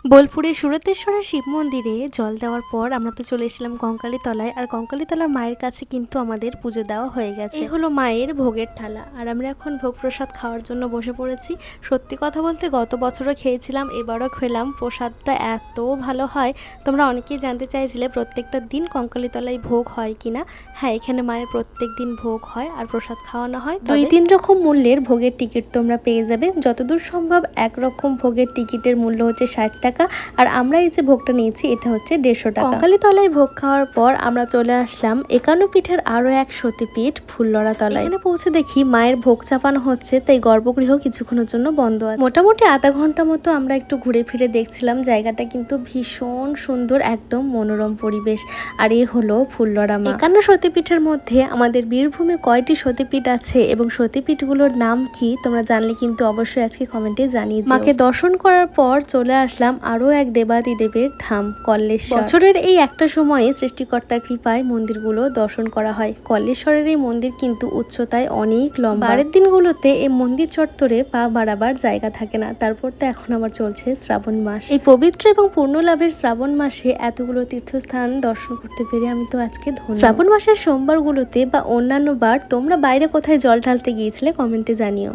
বোলপুরে সুরতেশ্বরের শিব মন্দিরে জল দেওয়ার পর আমরা তো চলে এসেছিলাম কঙ্কালী তলায়। আর কঙ্কালী তলার মায়ের কাছে কিন্তু আমাদের পুজো দেওয়া হয়ে গেছে। এই হলো মায়ের ভোগের থালা, আর আমরা এখন ভোগ প্রসাদ খাওয়ার জন্য বসে পড়েছি। সত্যি কথা বলতে গত বছরও খেয়েছিলাম, এবারও খেলাম। প্রসাদটা এত ভালো হয়। তোমরা অনেকেই জানতে চাইছিলে প্রত্যেকটা দিন কঙ্কালী তলায় ভোগ হয় কিনা। হ্যাঁ, এখানে মায়ের প্রত্যেক দিন ভোগ হয় আর প্রসাদ খাওয়ানো হয়। 2-3 রকম মূল্যের ভোগের টিকিট তোমরা পেয়ে যাবে। যতদূর সম্ভব একরকম ভোগের টিকিটের মূল্য হচ্ছে 60 টাকা, আর আমরা এই যে ভোগটা নিয়েছি এটা হচ্ছে 150 টাকা। কঙ্কালী তলায় ভোগ খাওয়ার পর আমরা চলে আসলাম 51 পীঠের আরো এক সতীপীঠ ফুললরা তলায়। এখানে পৌঁছে দেখি মায়ের ভোগ চাপানো হচ্ছে, তাই গর্ভগৃহ কিছুক্ষণের জন্য বন্ধ আছে। মোটামুটি আধা ঘন্টা মতো আমরা একটু ঘুরে ফিরে দেখছিলাম। জায়গাটা কিন্তু ভীষণ সুন্দর, একদম মনোরম পরিবেশ। আর এই হলো ফুললরা মা। 51 সতীপীঠের মধ্যে আমাদের বীরভূমে কয়টি সতীপীঠ আছে এবং সতীপীঠগুলোর নাম কি তোমরা জানলে কিন্তু অবশ্যই আজকে কমেন্টে জানিয়ে দিও। মাকে দর্শন করার পর চলে আসলাম আরো এক দেবাদিদেবের ধাম কল্লেশ্বর। বছরের এই একটা সময়ে সৃষ্টিকর্তার কৃপায় মন্দিরগুলো দর্শন করা হয়। কল্লেশ্বরের এই মন্দির কিন্তু উচ্চতায় অনেক লম্বা। বারের দিনগুলোতে এই মন্দির চত্বরে পা বাড়াবার জায়গা থাকে না। তারপর তো এখন আবার চলছে শ্রাবণ মাস। এই পবিত্র এবং পূর্ণ লাভের শ্রাবণ মাসে এতগুলো তীর্থস্থান দর্শন করতে পেরে আমি তো আজকে ধন্য। শ্রাবণ মাসের সোমবারগুলোতে বা অন্যান্য বার তোমরা বাইরে কোথায় জল ঢালতে গিয়েছিলে কমেন্টে জানিও।